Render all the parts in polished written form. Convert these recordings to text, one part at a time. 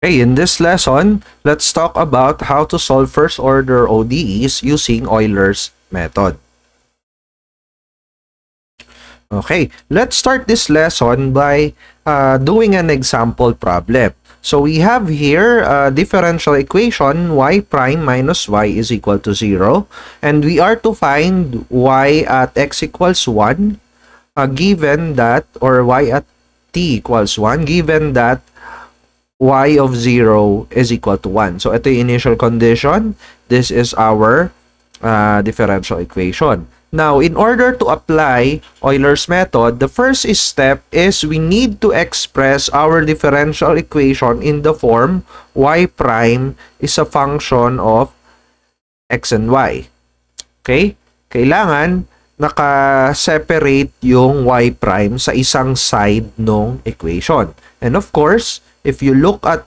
Okay, in this lesson, let's talk about how to solve first-order ODEs using Euler's method. Okay, let's start this lesson by doing an example problem. So we have here a differential equation y prime minus y is equal to 0. And we are to find y at x equals 1 given that, or y at t equals 1 given that y of 0 is equal to 1. So, ito yung initial condition. This is our differential equation. Now, in order to apply Euler's method, the first step is we need to express our differential equation in the form y prime is a function of x and y. Okay? Kailangan naka-separate yung y prime sa isang side ng equation. And of course, if you look at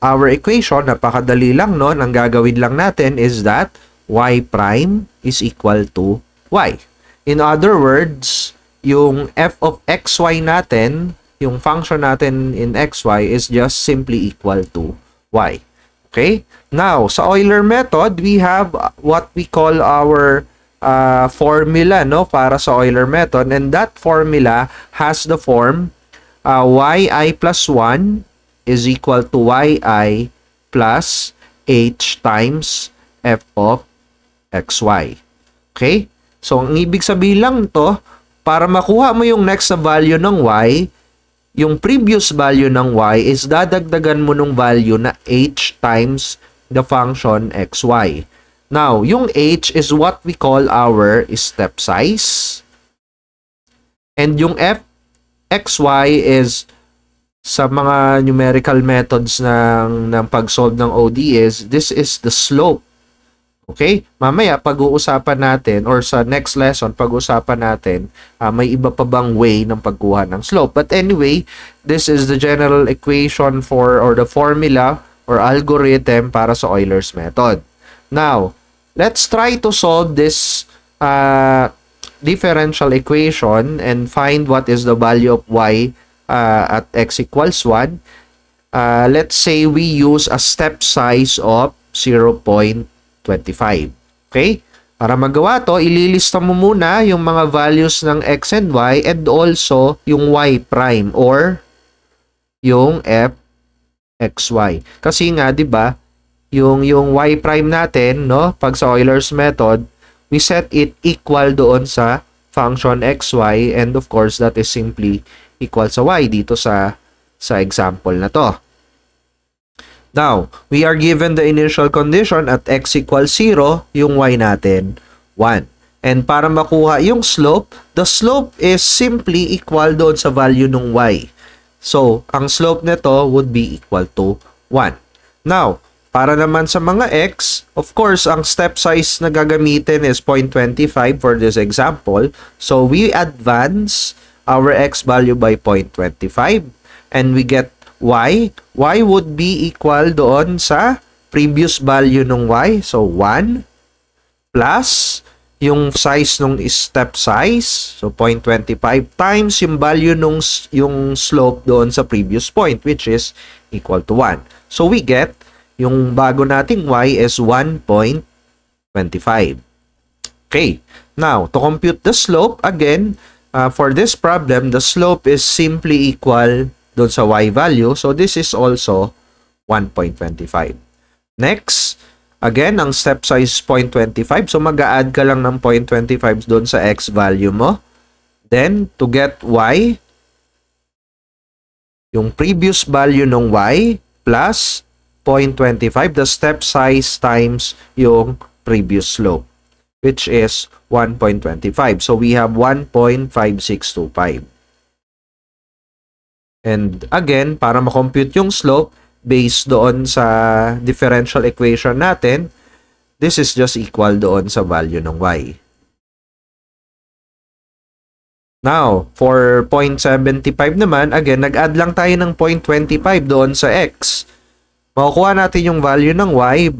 our equation, napakadali lang, no? Ang gagawin lang natin is that y prime is equal to y. In other words, yung f of xy natin, yung function natin in xy is just simply equal to y. Okay? Now, sa Euler method, we have what we call our formula, no? Para sa Euler method. And that formula has the form yi plus 1 is equal to yi plus h times f of xy. Okay? So, ang ibig sabihin lang to, para makuha mo yung next na value ng y, yung previous value ng y is dadagdagan mo ng value na h times the function xy. Now, yung h is what we call our step size. And yung f xy is sa mga numerical methods ng pag-solve ng ODEs, this is the slope. Okay? Mamaya, pag-uusapan natin, or sa next lesson, pag-uusapan natin, may iba pa bang way ng pagkuha ng slope. But anyway, this is the general equation for, or the formula, or algorithm para sa Euler's method. Now, let's try to solve this differential equation and find what is the value of y at x equals 1. Let's say we use a step size of 0.25. Okay? Para magawa to, ililista mo muna yung mga values ng x and y and also yung y prime or yung f xy. Kasi nga, 'di ba, yung y prime natin, no, pag sa Euler's method, we set it equal doon sa function xy, and of course that is simply equal sa y dito sa example na to. Now, we are given the initial condition at x equals 0, yung y natin 1. And para makuha yung slope, the slope is simply equal doon sa value ng y. So, ang slope nito would be equal to 1. Now, para naman sa mga x, of course, ang step size na gagamitin is 0.25 for this example. So, we advance our x value by 0.25 and we get y. Y would be equal doon sa previous value ng y. So, 1 plus yung size ng step size. So, 0.25 times yung value nung yung slope doon sa previous point, which is equal to 1. So, we get yung bago nating y is 1.25. Okay. Now, to compute the slope, again, for this problem, the slope is simply equal doon sa y value. So, this is also 1.25. Next, again, ang step size is 0.25. So, mag-a-add ka lang ng 0.25 doon sa x value mo. Then, to get y, yung previous value ng y plus 0.25, the step size times yung previous slope, which is 1.25. So, we have 1.5625. And again, para makompute yung slope, based doon sa differential equation natin, this is just equal doon sa value ng y. Now, for 0.75 naman, again, nag-add lang tayo ng 0.25 doon sa x. Makukuha natin yung value ng y,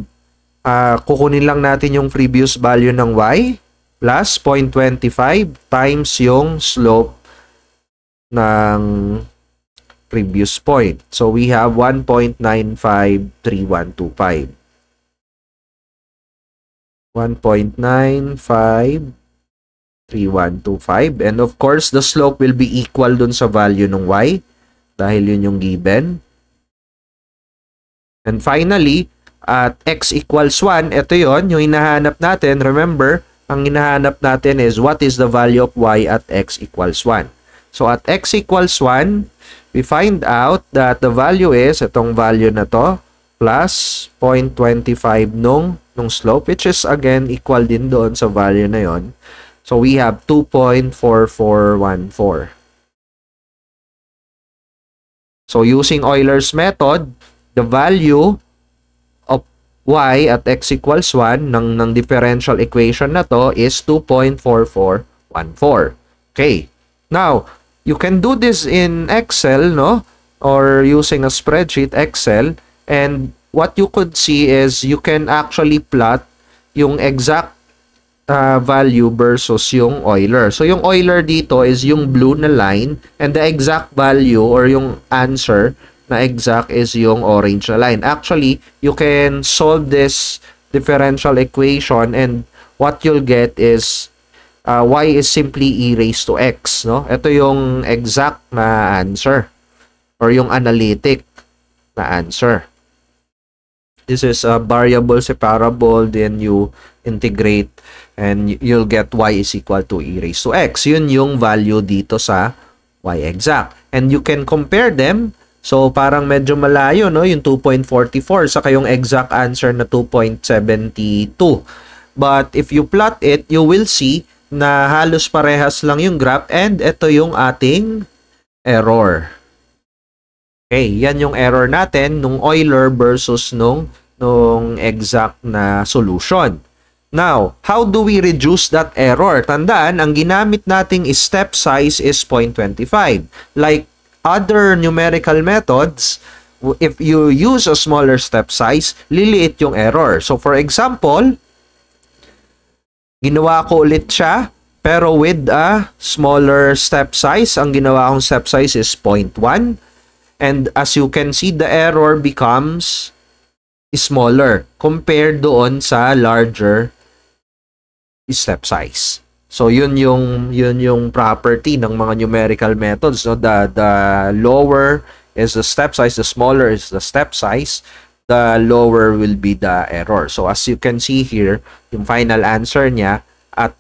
kukunin lang natin yung previous value ng y, plus 0.25 times yung slope ng previous point. So we have 1.953125. 1.953125. And of course, the slope will be equal dun sa value ng y dahil yun yung given. And finally, at x equals 1, ito yon yung hinahanap natin. Remember, ang hinahanap natin is what is the value of y at x equals 1. So at x equals 1, we find out that the value is, itong value na to, plus 0.25 nung slope, which is again equal din doon sa value na yon. So we have 2.4414. So using Euler's method, the value of y at x equals 1 ng differential equation na to is 2.4414. Okay. Now, you can do this in Excel, no? Or using a spreadsheet, Excel. And what you could see is you can actually plot yung exact value versus yung Euler. So, yung Euler dito is yung blue na line and the exact value or yung answer na exact is yung orange na line. Actually, you can solve this differential equation and what you'll get is y is simply e raised to x, no? Ito yung exact na answer or yung analytic na answer. This is a variable separable, then you integrate and you'll get y is equal to e raised to x. Yun yung value dito sa y exact. And you can compare them. So parang medyo malayo, no? Yung 2.44 saka yung exact answer na 2.72. But if you plot it, you will see na halos parehas lang yung graph and ito yung ating error. Okay, yan yung error natin nung Euler versus nung exact na solution. Now, how do we reduce that error? Tandaan, ang ginamit nating step size is 0.25. Like other numerical methods, if you use a smaller step size, liliit yung error. So for example, ginawa ko ulit siya, pero with a smaller step size. Ang ginawa kong step size is 0.1. And as you can see, the error becomes smaller compared doon sa larger step size. So, yun yung property ng mga numerical methods. No? The lower is the step size, the smaller is the step size. The lower will be the error. So, as you can see here, yung final answer niya, at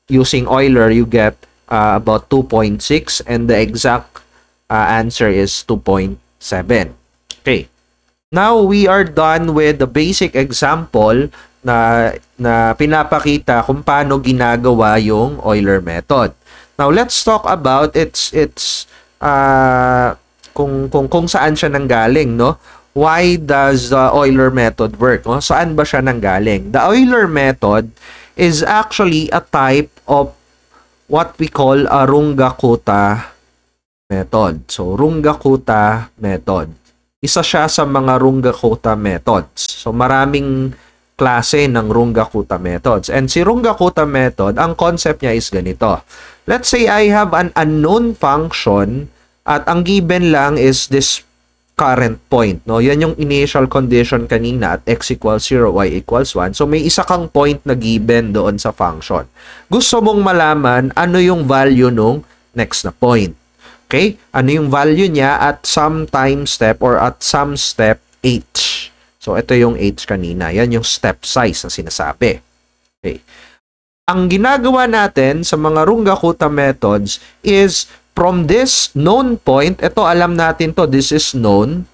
using Euler, you get about 2.6 and the exact answer is 2.7. Okay. Now, we are done with the basic example na pinapakita kung paano ginagawa yung Euler method. Now, let's talk about kung saan siya nanggaling, no? Why does the Euler method work? No? Saan ba siya nanggaling? The Euler method is actually a type of what we call a Runge-Kutta method. So, Runge-Kutta method. Isa siya sa mga Runge-Kutta methods. So, maraming klase ng Runge-Kutta methods. And si Runge-Kutta method, ang concept niya is ganito. Let's say I have an unknown function at ang given lang is this current point. No? Yan yung initial condition kanina at x equals 0, y equals 1. So, may isa kang point na given doon sa function. Gusto mong malaman ano yung value nung next na point. Okay? Ano yung value niya at some time step or at some step h. So, ito yung h kanina. Yan yung step size na sinasabi. Okay. Ang ginagawa natin sa mga Runge-Kutta methods is from this known point, ito alam natin to, this is known,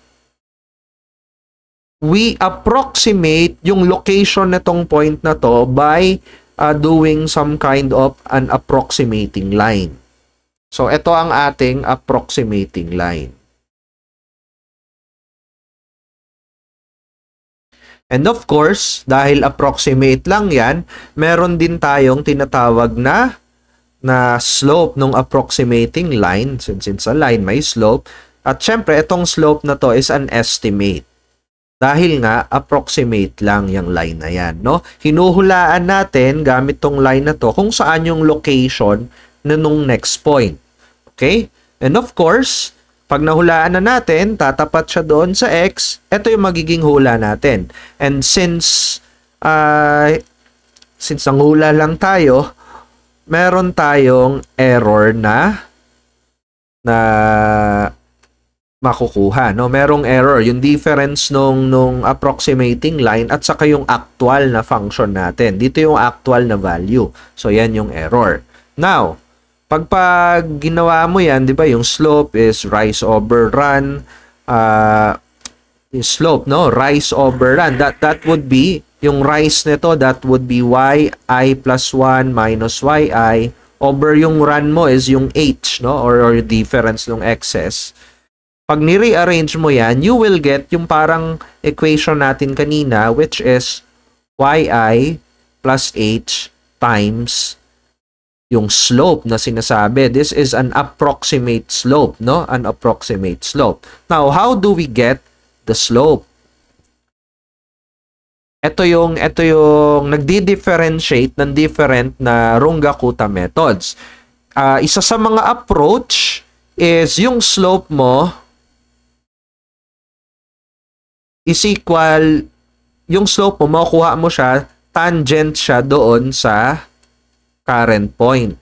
we approximate yung location nitong point na to by doing some kind of an approximating line. So, ito ang ating approximating line. And of course, dahil approximate lang yan, meron din tayong tinatawag na slope ng approximating line. Since it's a line, may slope. At syempre, itong slope na to is an estimate. Dahil nga, approximate lang yung line na yan. No? Hinuhulaan natin gamit tong line na to kung saan yung location na nung next point. Okay? And of course, Pag nahulaan na natin, tatapat siya doon sa x, ito yung magiging hula natin. And since nanghula lang tayo, meron tayong error na makukuha, no? Merong error, yung difference nung approximating line at saka yung actual na function natin. Dito yung actual na value. So, yan yung error. Now, pag ginawa mo yan, di ba, yung slope is rise over run, yung slope, no? Rise over run. That would be, yung rise nito, that would be yi plus 1 minus yi over yung run mo is yung h, no? Or difference ng excess. Pag ni-rearrange mo yan, you will get yung parang equation natin kanina, which is yi plus h times yung slope na sinasabi. This is an approximate slope, no? An approximate slope. Now, how do we get the slope? Ito yung nagdi-differentiate ng different na Runge-Kutta methods. Isa sa mga approach is yung slope mo is equal, yung slope mo, makukuha mo siya, tangent siya doon sa current point.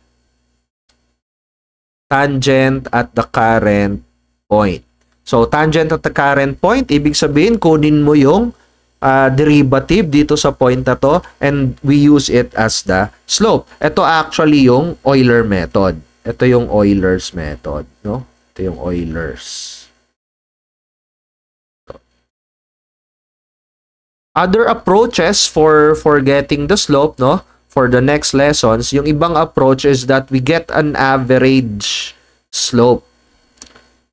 Tangent at the current point. So, tangent at the current point, ibig sabihin, kunin mo yung derivative dito sa point na to and we use it as the slope. Ito actually yung Euler method. Ito yung Euler's method, no? Ito yung Euler's. Other approaches for getting the slope, no? For the next lessons, yung ibang approach is that we get an average slope.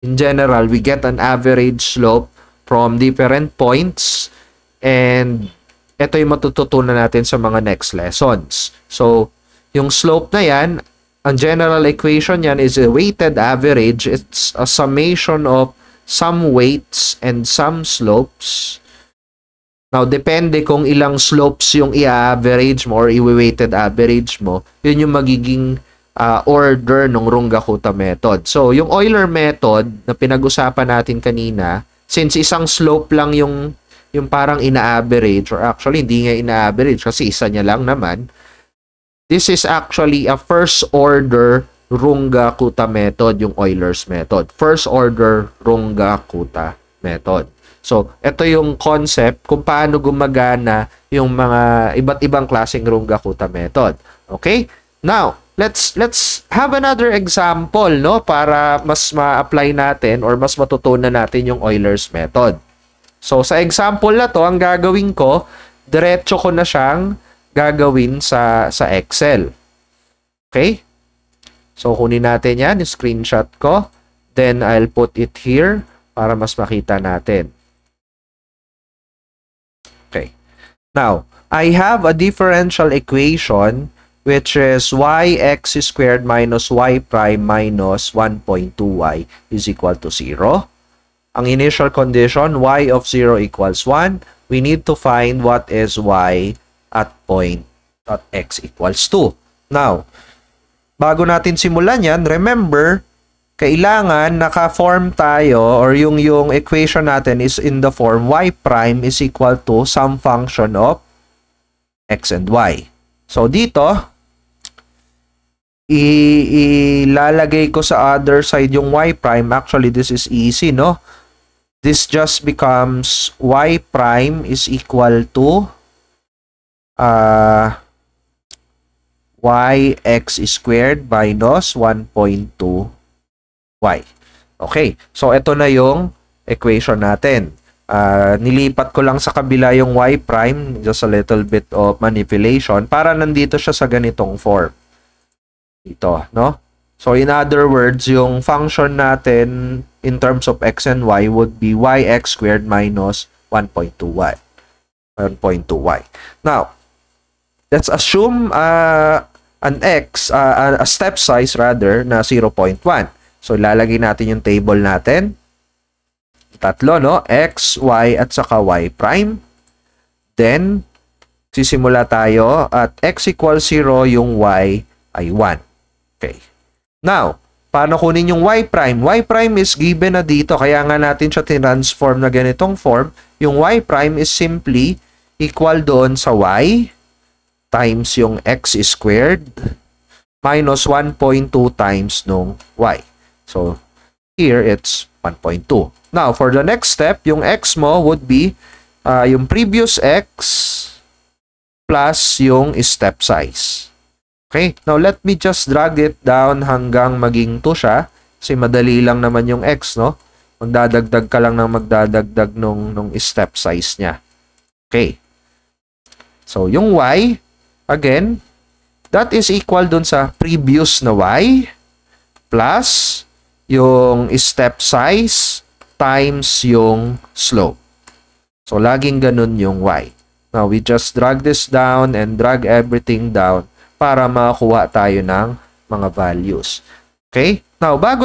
In general, we get an average slope from different points, and ito yung matututunan natin sa mga next lessons. So, yung slope na yan, ang general equation yan is a weighted average. It's a summation of some weights and some slopes. Now, depende kung ilang slopes yung i-average mo or i-weighted average mo, yun yung magiging order ng Runge-Kutta method. So, yung Euler method na pinag-usapan natin kanina, since isang slope lang yung parang ina-average, or actually hindi nga ina-average kasi isa niya lang naman, this is actually a first order Runge-Kutta method, yung Euler's method. First order Runge-Kutta method. So, ito yung concept kung paano gumagana yung mga iba't ibang klaseng Runge-Kutta method. Okay? Now, let's have another example, no, para mas ma-apply natin or mas matutunan natin yung Euler's method. So, sa example na to, ang gagawin ko, diretso ko na siyang gagawin sa Excel. Okay? So, kunin natin yan, screenshot ko. Then, I'll put it here para mas makita natin. Okay. Now, I have a differential equation which is yx squared minus y prime minus 1.2y is equal to 0. Ang initial condition, y of 0 equals 1. We need to find what is y at point at x equals 2. Now, bago natin simulan yan, remember, kailangan naka-form tayo or yung equation natin is in the form y prime is equal to some function of x and y. So, dito, ilalagay ko sa other side yung y prime. Actually, this is easy, no? This just becomes y prime is equal to yx squared minus 1.2 y. Okay. So, ito na yung equation natin. Nilipat ko lang sa kabila yung y prime, just a little bit of manipulation, para nandito siya sa ganitong form. Ito, no? So, in other words, yung function natin in terms of x and y would be yx squared minus 1.2y. 1.2y. Now, let's assume an x, a step size rather, na 0.1. So, ilalagay natin yung table natin. Tatlo, no? X, Y, at saka Y prime. Then, sisimula tayo at x equals 0, yung Y ay 1. Okay. Now, Paano kunin yung y prime? Y prime is given na dito, kaya nga natin siya transform na ganitong form. Yung y prime is simply equal doon sa y times yung x squared minus 1.2 times nung y. So, here it's 1.2. Now, for the next step, yung x mo would be yung previous x plus yung step size. Okay, now let me just drag it down hanggang maging 2 siya. Kasi madali lang naman yung x, no? Magdadagdag ka lang ng magdadagdag nung step size niya. Okay. So, yung y, again, that is equal dun sa previous na y plus yung step size times yung slope. So, laging ganun yung y. Now, we just drag this down and drag everything down para makakuha tayo ng mga values. Okay? Now, bago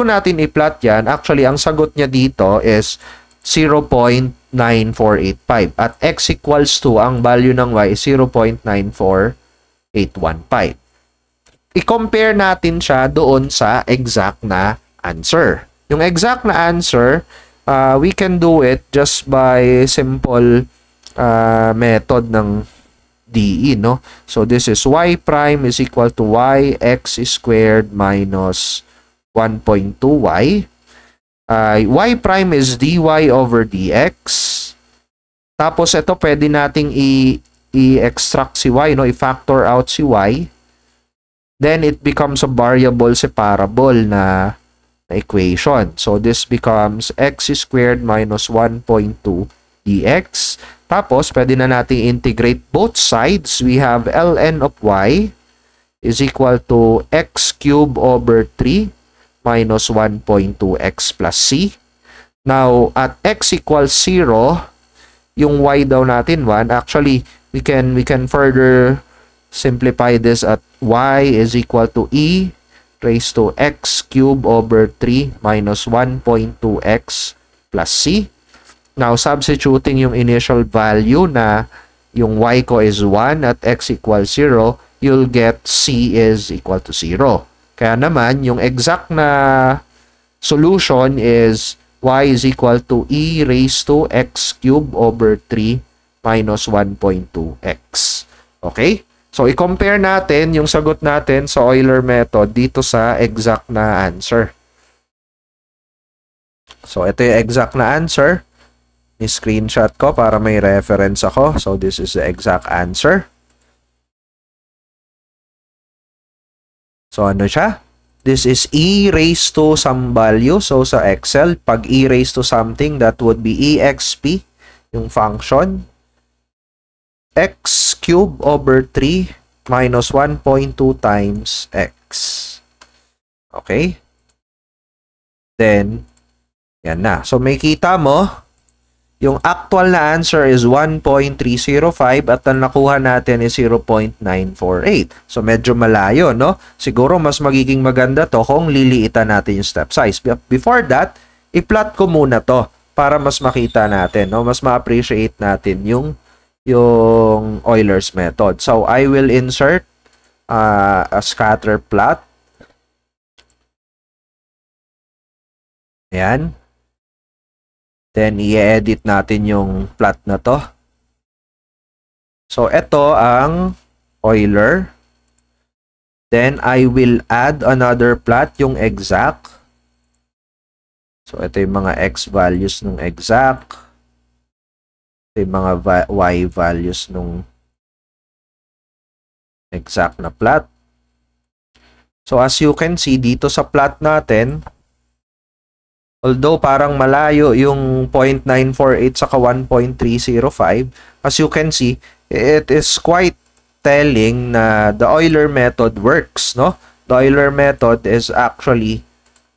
natin i-plot yan, actually, ang sagot niya dito is 0.9485. At x equals to, ang value ng y is 0.94815. I-compare natin siya doon sa exact na answer. Yung exact na answer, we can do it just by simple method ng DE, no? So, this is y prime is equal to y x squared minus 1.2y. Y prime is dy over dx. Tapos, ito pwede nating i-extract si y, no? I-factor out si y. Then, it becomes a variable separable na equation. So, this becomes x squared minus 1.2 dx. Tapos, pwede na natin integrate both sides. We have ln of y is equal to x cubed over 3 minus 1.2x plus c. Now, at x equals 0, yung y daw natin 1. Actually, we can further simplify this at y is equal to e raised to x cubed over 3 minus 1.2x plus c. Now, substituting yung initial value na yung y ko is 1 at x equals 0, you'll get c is equal to 0. Kaya naman, yung exact na solution is y is equal to e raised to x cubed over 3 minus 1.2x. Okay? So, i-compare natin yung sagot natin sa Euler method dito sa exact na answer. So, ito yung exact na answer. Ni-screenshot ko para may reference ako. So, this is the exact answer. So, ano siya? This is e raised to some value. So, sa Excel, pag e raised to something, that would be exp, yung function. X cubed over 3 minus 1.2 times x. Okay? Then, yan na. So, may kita mo, yung actual na answer is 1.305 at ang nakuha natin is 0.948. So, medyo malayo, no? Siguro, mas magiging maganda to kung liliitan natin yung step size. Before that, i-plot ko muna to para mas makita natin, no? Mas ma-appreciate natin yung Euler's method. So, I will insert a scatter plot. Ayan. Then, i-edit natin yung plot na to. So, ito ang Euler. Then, I will add another plot, yung exact. So, ito yung mga x values nung exact. Ito yung mga y values nung exact na plot. So, as you can see, dito sa plot natin, although parang malayo yung 0.948 saka 1.305, as you can see, it is quite telling na the Euler method works, no? The Euler method is actually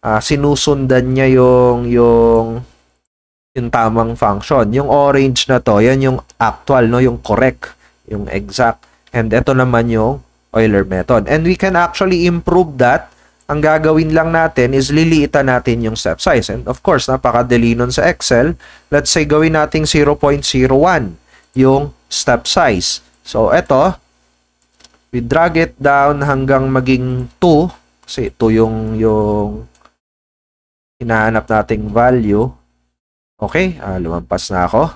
sinusundan niya yung tamang function. Yung orange na to, yan yung actual, no? Yung correct, yung exact. And ito naman yung Euler method. And we can actually improve that. Ang gagawin lang natin is liliitan natin yung step size. And of course, napakadali nun sa Excel. Let's say gawin natin 0.01 yung step size. So, ito, we drag it down hanggang maging 2. Kasi ito yung hinahanap nating value. Okay, lumampas na ako.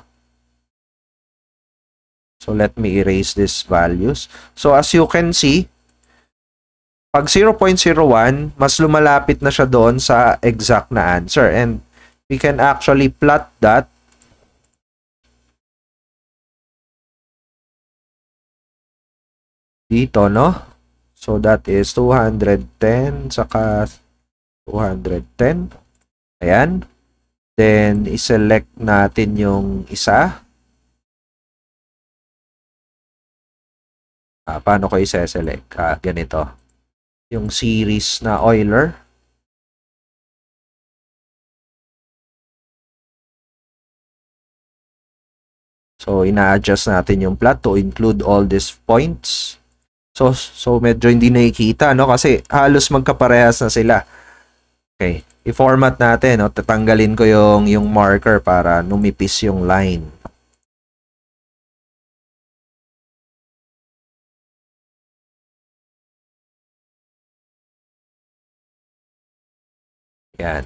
So, let me erase these values. So, as you can see, pag 0.01, mas lumalapit na siya doon sa exact na answer. And we can actually plot that dito, no? So, that is 210 saka 210. Ayan. Then, iselect natin yung isa. Paano ko i-select? Ganito. Yung series na Euler. So, ina-adjust natin yung plot to include all these points. So medyo hindi nakikita, no? Kasi halos magkaparehas na sila. Okay. I-format natin, no? Tatanggalin ko yung marker para numipis yung line. Yan.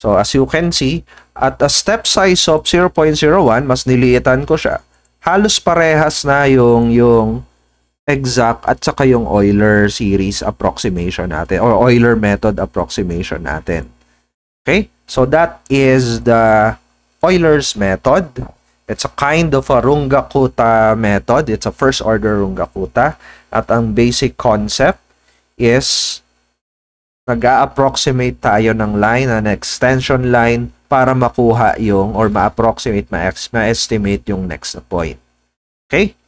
So, as you can see, at a step size of 0.01, mas niliitan ko siya. Halos parehas na yung exact at saka yung Euler series approximation natin or Euler method approximation natin. Okay? So, that is the Euler's method. It's a kind of a Runge-Kutta method. It's a first order Runge-Kutta. At ang basic concept is nag-a-approximate tayo ng line, an extension line, para makuha yung, or ma-approximate, ma-estimate yung next na point. Okay?